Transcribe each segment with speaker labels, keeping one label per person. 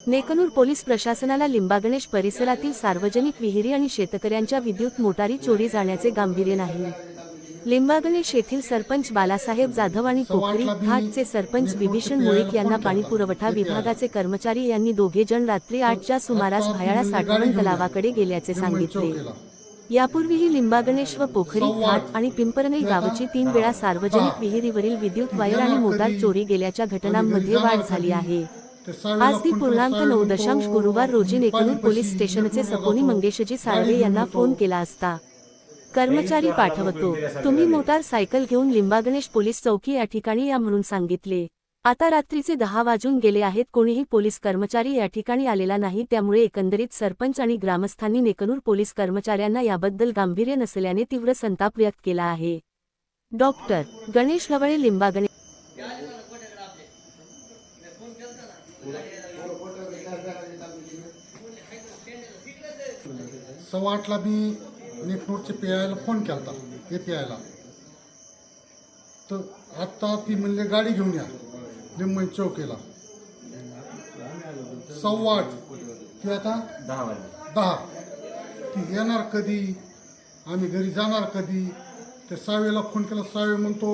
Speaker 1: Neknoor police प्रशासनाला लिंबागणेश परिसरातील सार्वजनिक विहिरी आणि शेतकऱ्यांच्या विद्युत मोटारी चोरी जाण्याचे गांभीर्य नाही। लिंबागणेश येथील सरपंच बालासाहेब जाधव आणि पोखरी घाटचे सरपंच बिभीषण मुळीक यांना पाणीपुरवठा विभागाचे कर्मचारी यांनी दोघे जण रात्री 8च्या सुमारास भायाळा साठवण तलावाकडे गेल्याचे सांगितले। यापूर्वीही लिंबागणेश व पोखरी घाट आणि पिंपरनई गावची 3 वेळा सार्वजनिक विहिरीवरील विद्युत वायर आणि मोटार चोरी गेल्याच्या घटनांमध्ये वाढ झाली आहे। आज दी.9 गुरुवार रोजी नेकनूर पोलीस स्टेशनचे सपोनी मंगेशजी साळवे यांना फोन केला असता कर्मचारी पाठवतो, तुम्ही मोटार सायकल घेऊन लिंबागणेश पोलीस चौकी या ठिकाणी या म्हणून सांगितले। आता रात्रीचे 10 वाजून गेले आहेत, कोणीही पोलीस कर्मचारी या ठिकाणी आलेला नाही। त्यामुळे एकंदरीत सरपंच आणि ग्रामस्थांनी नेकनूर पोलीस कर्मचाऱ्यांना याबद्दल गांभीर्य नसल्याने तीव्र संताप व्यक्त केला आहे। डॉक्टर गणेश गवळे लिंबागणेश
Speaker 2: 8:15 मी नेकनूरचे पीआयला फोन केला एपीआयला, तर आत्ता ती म्हणले गाडी घेऊन या लिंबन चौकीला। 8:15 ती आता 10 ती येणार कधी, आम्ही घरी जाणार कधी। ते सावेला फोन केला, सावे म्हणतो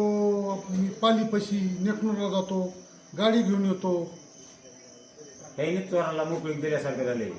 Speaker 2: मी पालीपाशी नेकनूरला जातो, गाडी घेऊन येतो।
Speaker 3: हे चोराला मोकळीक दिल्यासारखं झाले।